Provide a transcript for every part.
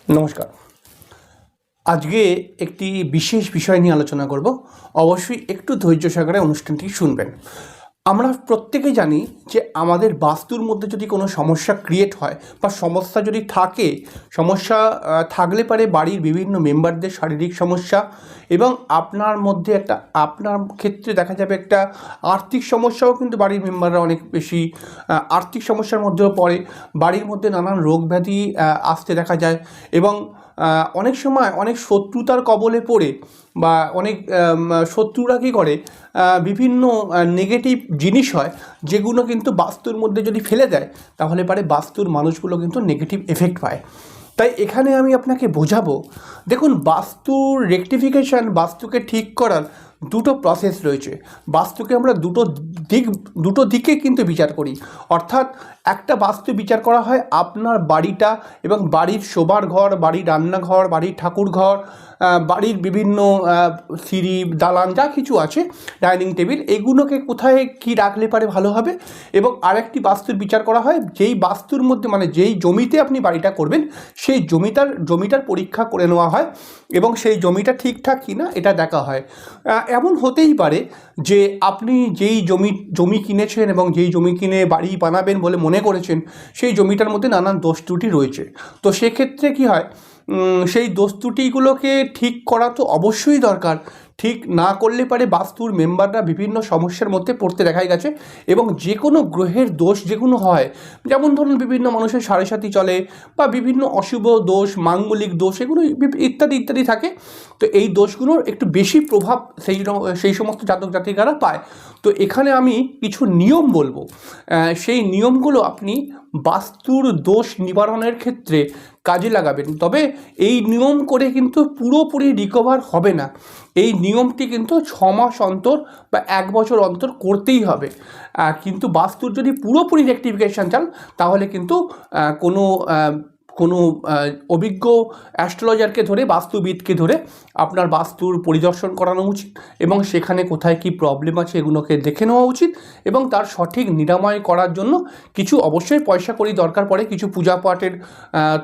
নমস্কার। আজকে একটি বিশেষ বিষয় নিয়ে আলোচনা করব। অবশ্যই একটু ধৈর্য সহকারে অনুষ্ঠানটি শুনবেন। আমরা প্রত্যেকে জানি যে আমাদের বাস্তুর মধ্যে যদি কোনো সমস্যা ক্রিয়েট হয় বা সমস্যা যদি থাকে, সমস্যা থাকলে পারে বাড়ির বিভিন্ন মেম্বারদের শারীরিক সমস্যা এবং আপনার মধ্যে আপনার ক্ষেত্রে দেখা যাবে একটা আর্থিক সমস্যাও, কিন্তু বাড়ির মেম্বাররা অনেক বেশি আর্থিক সমস্যার মধ্যেও পড়ে। বাড়ির মধ্যে নানান রোগ ব্যাধি আসতে দেখা যায় এবং অনেক সময় অনেক শত্রুতার কবলে পড়ে বা অনেক শত্রুরা কী করে, বিভিন্ন নেগেটিভ জিনিস হয় যেগুলো কিন্তু বাস্তুর মধ্যে যদি ফেলে দেয় তাহলে পারে বাস্তুর মানুষগুলো কিন্তু নেগেটিভ এফেক্ট পায়। তাই এখানে আমি আপনাকে বোঝাবো, দেখুন বাস্তুর রেকটিফিকেশান, বাস্তুকে ঠিক করার দুটো প্রসেস রয়েছে। বাস্তুকে আমরা দুটো দিকে কিন্তু বিচার করি। অর্থাৎ একটা বাস্তু বিচার করা হয় আপনার বাড়িটা এবং বাড়ির শোবার ঘর, বাড়ির রান্নাঘর, বাড়ির ঠাকুর ঘর, বাড়ির বিভিন্ন সিঁড়ি, দালান যা কিছু আছে, ডাইনিং টেবিল, এগুলোকে কোথায় কি রাখলে পারে ভালো হবে। এবং আরেকটি বাস্তুর বিচার করা হয় যেই বাস্তুর মধ্যে, মানে যেই জমিতে আপনি বাড়িটা করবেন সেই জমিটার পরীক্ষা করে নেওয়া হয় এবং সেই জমিটা ঠিকঠাক কিনা এটা দেখা হয়। এমন হতেই পারে যে আপনি যেই জমি কিনেছেন এবং যেই জমি কিনে বাড়ি বানাবেন বলে মনে করেছেন সেই জমিটার মধ্যে নানান দোষ ত্রুটি রয়েছে। তো সেক্ষেত্রে কী হয়, সেই দোষ ত্রুটিগুলোকে ঠিক করা তো অবশ্যই দরকার। ঠিক না করলে পারে বাস্তুর মেম্বাররা বিভিন্ন সমস্যার মধ্যে পড়তে দেখা গেছে। এবং যে কোনো গ্রহের দোষ যেগুলো হয়, যেমন ধরুন বিভিন্ন মানুষের সাড়ে সাথী চলে বা বিভিন্ন অশুভ দোষ, মাঙ্গলিক দোষ, এগুলো ইত্যাদি ইত্যাদি থাকে। তো এই দোষগুলোর একটু বেশি প্রভাব সেই সমস্ত জাতক জাতিকারা পায়। তো এখানে আমি কিছু নিয়ম বলবো, সেই নিয়মগুলো আপনি বাস্তুর দোষ নিবারণের ক্ষেত্রে কাজে লাগাবেন। তবে এই নিয়ম করে কিন্তু পুরোপুরি রিকভার হবে না। এই নিয়মটি কিন্তু 6 মাস অন্তর বা 1 বছর অন্তর করতেই হবে। কিন্তু বাস্তুর যদি পুরোপুরি রেকটিফিকেশান চান তাহলে কিন্তু কোনো অভিজ্ঞ অ্যাস্ট্রোলজারকে ধরে, বাস্তুবিদকে ধরে আপনার বাস্তুর পরিদর্শন করানো উচিত এবং সেখানে কোথায় কী প্রবলেম আছে এগুলোকে দেখে নেওয়া উচিত এবং তার সঠিক নিরাময় করার জন্য কিছু অবশ্যই পয়সা কড়ি দরকার পড়ে, কিছু পূজা পাঠের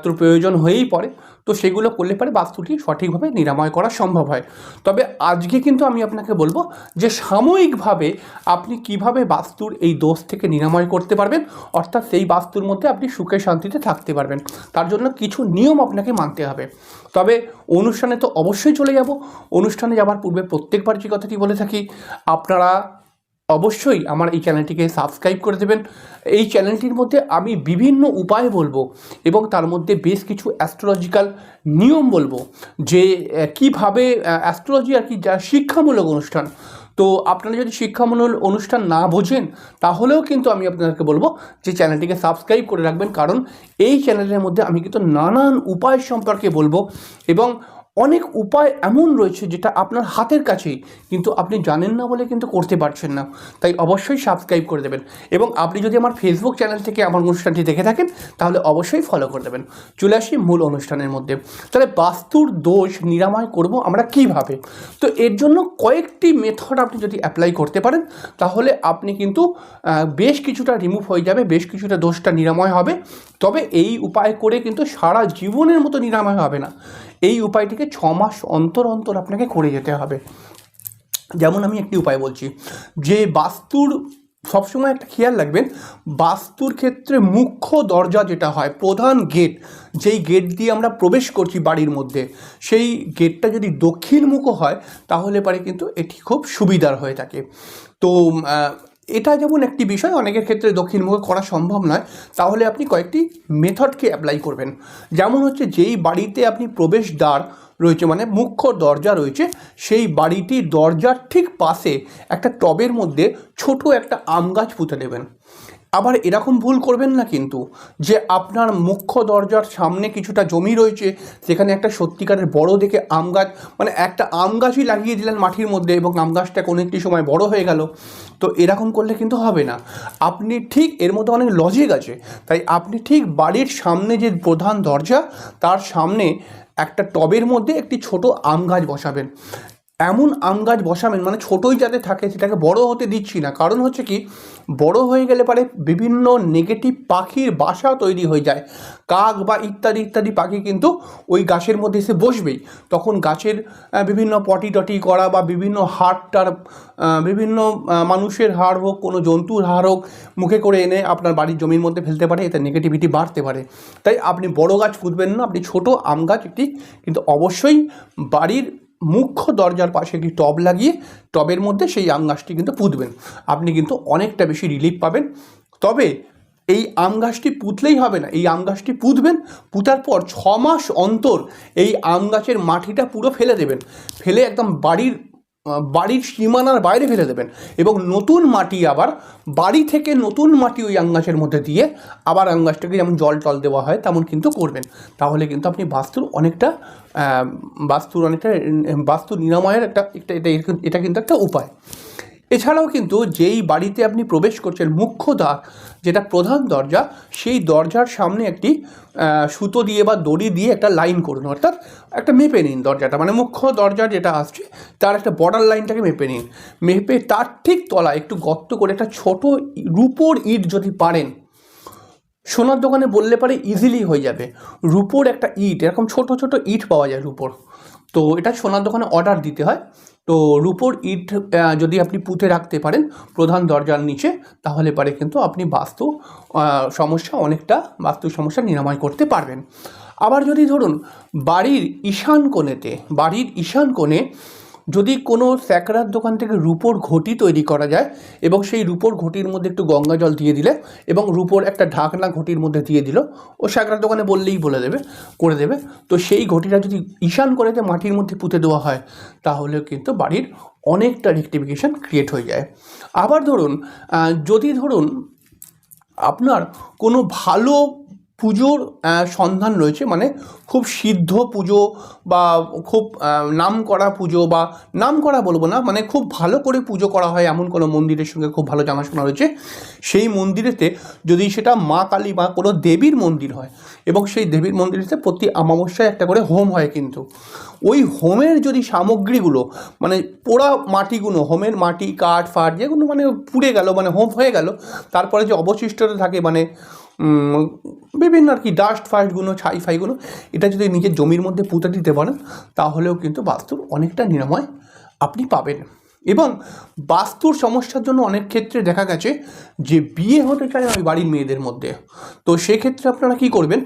তো প্রয়োজন হয়েই পড়ে। তো সেগুলো করলে পারে বাস্তুটি সঠিকভাবে নিরাময় করা সম্ভব হয়। তবে আজকে কিন্তু আমি আপনাকে বলবো যে সাময়িকভাবে আপনি কিভাবে বাস্তুর এই দোষ থেকে নিরাময় করতে পারবেন, অর্থাৎ সেই বাস্তুর মধ্যে আপনি সুখে শান্তিতে থাকতে পারবেন। তার জন্য কিছু নিয়ম আপনাকে মানতে হবে। তবে অনুষ্ঠানে তো অবশ্যই চলে যাব। অনুষ্ঠানে যাওয়ার পূর্বে প্রত্যেকবার যে কথাটি বলে থাকি, আপনারা অবশ্যই আমার এই চ্যানেলটিকে সাবস্ক্রাইব করে দেবেন। এই চ্যানেলটির মধ্যে আমি বিভিন্ন উপায় বলবো এবং তার মধ্যে বেশ কিছু অ্যাস্ট্রোলজিক্যাল নিয়ম বলবো যে কীভাবে অ্যাস্ট্রোলজি আর কি, যা শিক্ষামূলক অনুষ্ঠান। তো আপনারা যদি শিক্ষামূলক অনুষ্ঠান না বোঝেন তাহলেও কিন্তু আমি আপনাদেরকে বলবো যে চ্যানেলটিকে সাবস্ক্রাইব করে রাখবেন, কারণ এই চ্যানেলের মধ্যে আমি কিন্তু নানান উপায় সম্পর্কে বলবো এবং অনেক উপায় এমন রয়েছে যেটা আপনার হাতের কাছেই, কিন্তু আপনি জানেন না বলে কিন্তু করতে পারছেন না। তাই অবশ্যই সাবস্ক্রাইব করে দেবেন এবং আপনি যদি আমার ফেসবুক চ্যানেল থেকে আমার অনুষ্ঠানটি দেখে থাকেন তাহলে অবশ্যই ফলো করে দেবেন। চলে আসি মূল অনুষ্ঠানের মধ্যে। তাহলে বাস্তুর দোষ নিরাময় করব আমরা কিভাবে? তো এর জন্য কয়েকটি মেথড আপনি যদি অ্যাপ্লাই করতে পারেন তাহলে আপনি কিন্তু বেশ কিছুটা রিমুভ হয়ে যাবে, বেশ কিছুটা দোষটা নিরাময় হবে। তবে এই উপায় করে কিন্তু সারা জীবনের মতো নিরাময় হবে না। এই উপায়টিকে 6 মাস অন্তর অন্তর আপনাকে করে যেতে হবে। যেমন আমি একটি উপায় বলছি, যে বাস্তুর সবসময় একটা খেয়াল রাখবেন, বাস্তুর ক্ষেত্রে মুখ্য দরজা যেটা হয়, প্রধান গেট, যেই গেট দিয়ে আমরা প্রবেশ করছি বাড়ির মধ্যে, সেই গেটটা যদি দক্ষিণমুখো হয় তাহলে পারে কিন্তু এটি খুব সুবিধার হয়ে থাকে। তো এটা যেমন একটি বিষয়, অনেকের ক্ষেত্রে দক্ষিণমুখে করা সম্ভব নয়, তাহলে আপনি কয়েকটি মেথডকে অ্যাপ্লাই করবেন। যেমন হচ্ছে, যেই বাড়িতে আপনি প্রবেশদ্বার রয়েছে, মানে মুখ্য দরজা রয়েছে, সেই বাড়িটির দরজার ঠিক পাশে একটা টবের মধ্যে ছোট একটা আম গাছ পুঁতে দেবেন। আবার এরকম ভুল করবেন না কিন্তু যে আপনার মুখ্য দরজার সামনে কিছুটা জমি রয়েছে, সেখানে একটা সত্যিকারের বড় দেখে আম গাছ, মানে একটা আম গাছই লাগিয়ে দিলেন মাটির মধ্যে এবং আম গাছটা কোনো একটি সময় বড় হয়ে গেল। তো এরকম করলে কিন্তু হবে না। আপনি ঠিক, এর মধ্যে অনেক লজিক আছে, তাই আপনি ঠিক বাড়ির সামনে যে প্রধান দরজা তার সামনে একটা টবের মধ্যে একটি ছোট আম গাছ বসাবেন। এমন আম গাছ বসাবেন, মানে ছোটোই যাতে থাকে, সেটাকে বড় হতে দিচ্ছি না। কারণ হচ্ছে কি, বড় হয়ে গেলে পারে বিভিন্ন নেগেটিভ পাখির বাসা তৈরি হয়ে যায়। কাক বা ইত্যাদি ইত্যাদি পাখি কিন্তু ওই গাছের মধ্যে এসে বসবেই। তখন গাছের বিভিন্ন পটি টটি করা বা বিভিন্ন হাড়টার, বিভিন্ন মানুষের হাড় হোক, কোনো জন্তুর হাড় হোক, মুখে করে এনে আপনার বাড়ির জমির মধ্যে ফেলতে পারে, এতে নেগেটিভিটি বাড়তে পারে। তাই আপনি বড় গাছ পুঁতবেন না, আপনি ছোটো আম গাছ একটি কিন্তু অবশ্যই বাড়ির মুখ্য দরজার পাশে একটি টব লাগিয়ে টবের মধ্যে সেই আম গাছটি কিন্তু পুঁতবেন। আপনি কিন্তু অনেকটা বেশি রিলিফ পাবেন। তবে এই আম গাছটি পুঁতলেই হবে না, এই আম গাছটি পুঁতবেন, পুঁতার পর 6 মাস অন্তর এই আম গাছের মাটিটা পুরো ফেলে দেবেন, ফেলে একদম বাড়ির সীমানার বাইরে ফেলে দেবেন, এবং নতুন মাটি, আবার বাড়ি থেকে নতুন মাটি ওই আম গাছের মধ্যে দিয়ে আবার আম গাছটাকে যেমন জল টল দেওয়া হয় তেমন কিন্তু করবেন। তাহলে কিন্তু আপনি বাস্তুর বাস্তু নিরাময়ের এটা কিন্তু একটা উপায়। এছাড়াও কিন্তু যেই বাড়িতে আপনি প্রবেশ করছেন, মুখ্য দ্বার যেটা প্রধান দরজা, সেই দরজার সামনে একটি সুতো দিয়ে বা দড়ি দিয়ে একটা লাইন করুন, অর্থাৎ একটা মেপে নিন দরজাটা, মানে মুখ্য দরজা যেটা আসছে তার একটা বর্ডার লাইনটাকে মেপে নিন। মেপে তার ঠিক তলায় একটু গর্ত করে একটা ছোট রূপোর ইট যদি পারেন, সোনার দোকানে বললে পারে ইজিলি হয়ে যাবে, রূপোর একটা ইট, এরকম ছোট ছোট ইট পাওয়া যায় রূপোর, তো এটা সোনার দোকানে অর্ডার দিতে হয়। তো রূপোর ইট যদি আপনি পুঁতে রাখতে পারেন প্রধান দরজার নিচে, তাহলে পারে কিন্তু আপনি বাস্তু সমস্যা নিরাময় করতে পারবেন। আবার যদি ধরুন বাড়ির ঈশান কোণে যদি কোনো স্যাকরার দোকান থেকে রূপোর ঘটি তৈরি করা যায়, এবং সেই রূপোর ঘটির মধ্যে একটু গঙ্গা জল দিয়ে দিলে এবং রূপোর একটা ঢাকনা ঘটির মধ্যে দিয়ে দিল, ও স্যাকরার দোকানে বললেই করে দেবে। তো সেই ঘটিটা যদি ঈশান কোণেতে মাটির মধ্যে পুঁতে দেওয়া হয়, তাহলে কিন্তু বাড়ির অনেকটা রেক্টিফিকেশন ক্রিয়েট হয়ে যায়। আবার যদি ধরুন আপনার কোনো ভালো পুজোর সন্ধান রয়েছে, মানে খুব সিদ্ধ পুজো বা খুব নামকরা পুজো, বা নামকরা বলবো না, মানে খুব ভালো করে পুজো করা হয় এমন কোনো মন্দিরের সঙ্গে খুব ভালো জানাশোনা রয়েছে, সেই মন্দিরেতে যদি সেটা মা কালী বা কোনো দেবীর মন্দির হয়, এবং সেই দেবীর মন্দিরেতে প্রতি অমাবস্যায় একটা করে হোম হয়, কিন্তু ওই হোমের যদি সামগ্রীগুলো, মানে পোড়া মাটিগুলো, হোমের মাটি, কাঠ ফাট যেগুলো মানে পুড়ে গেল, মানে হোম হয়ে গেল, তারপরে যে অবশিষ্টটা থাকে, মানে বিভিন্ন আর কি ডাস্ট ফাস্টগুলো, ছাই ফাইগুলো, এটা যদি নিজের জমির মধ্যে পুঁতে দিতে পারেন, তাহলেও কিন্তু বাস্তুর অনেকটা নিরাময় আপনি পাবেন। এবং বাস্তুর সমস্যার জন্য অনেক ক্ষেত্রে দেখা গেছে যে বিয়ে হতে চায় ওই বাড়ির মেয়েদের মধ্যে, তো সেক্ষেত্রে আপনারা কী করবেন,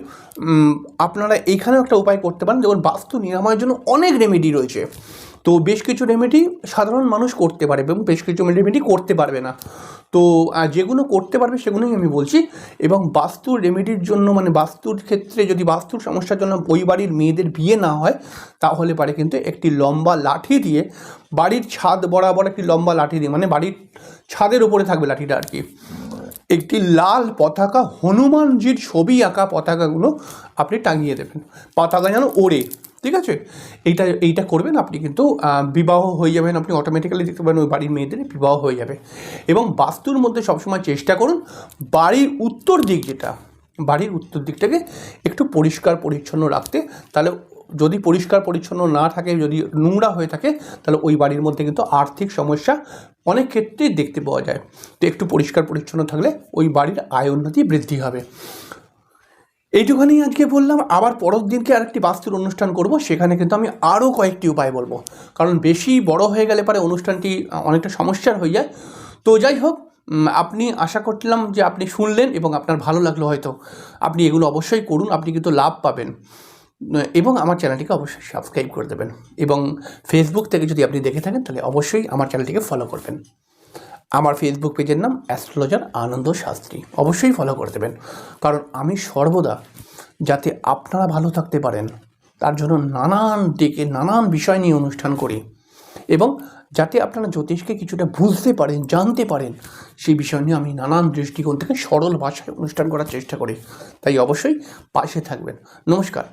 আপনারা এইখানেও একটা উপায় করতে পারেন। যেমন বাস্তু নিরাময়ের জন্য অনেক রেমেডি রয়েছে, তো বেশ কিছু রেমেডি সাধারণ মানুষ করতে পারে এবং বেশ কিছু রেমেডি করতে পারবে না। তো যেগুলো করতে পারবে সেগুলোই আমি বলছি। এবং বাস্তুর রেমেডির জন্য, মানে বাস্তুর ক্ষেত্রে যদি বাস্তুর সমস্যার জন্য ওই বাড়ির মেয়েদের বিয়ে না হয়, তাহলে পারে কিন্তু একটি লম্বা লাঠি দিয়ে, বাড়ির ছাদ বরাবর একটি লম্বা লাঠি দিয়ে, মানে বাড়ির ছাদের ওপরে থাকবে লাঠিটা আর কি, একটি লাল পতাকা, হনুমানজির ছবি আঁকা পতাকাগুলো আপনি টাঙিয়ে দেবেন, পতাকা যেন ওড়ে, ঠিক আছে? এইটা করবেন, আপনি কিন্তু বিবাহ হয়ে যাবেন, আপনি অটোমেটিক্যালি দেখতে পাবেন ওই বাড়ির মেয়েদের বিবাহ হয়ে যাবে। এবং বাস্তুর মধ্যে সবসময় চেষ্টা করুন বাড়ির উত্তর দিকটাকে একটু পরিষ্কার পরিচ্ছন্ন রাখতে। তাহলে যদি পরিষ্কার পরিচ্ছন্ন না থাকে, যদি নোংরা হয়ে থাকে, তাহলে ওই বাড়ির মধ্যে কিন্তু আর্থিক সমস্যা অনেক ক্ষেত্রেই দেখতে পাওয়া যায়। তো একটু পরিষ্কার পরিচ্ছন্ন থাকলে ওই বাড়ির আয় উন্নতি বৃদ্ধি হবে। এইটুখানি আজকে বললাম। আবার পরের দিনকে আরেকটি বাস্তুর অনুষ্ঠান করব, সেখানে কিন্তু আমি আরও কয়েকটি উপায় বলবো, কারণ বেশি বড় হয়ে গেলে পরে অনুষ্ঠানটি অনেকটা সমস্যার হয়ে যায়। তো যাই হোক, আপনি আশা করছিলাম যে আপনি শুনলেন এবং আপনার ভালো লাগলো, হয়তো আপনি এগুলো অবশ্যই করুন, আপনি কিন্তু লাভ পাবেন। এবং আমার চ্যানেলটিকে অবশ্যই সাবস্ক্রাইব করে দেবেন, এবং ফেসবুক থেকে যদি আপনি দেখে থাকেন তাহলে অবশ্যই আমার চ্যানেলটিকে ফলো করবেন। আমার ফেসবুক পেজের নাম অ্যাস্ট্রোলজার আনন্দ শাস্ত্রী, অবশ্যই ফলো করে দেবেন, কারণ আমি সর্বদা যাতে আপনারা ভালো থাকতে পারেন তার জন্য নানান বিষয় নিয়ে অনুষ্ঠান করি, এবং যাতে আপনারা জ্যোতিষকে কিছুটা বুঝতে পারেন, জানতে পারেন, সেই বিষয় নিয়ে আমি নানান দৃষ্টিকোণ থেকে সরল ভাষায় অনুষ্ঠান করার চেষ্টা করি। তাই অবশ্যই পাশে থাকবেন। নমস্কার।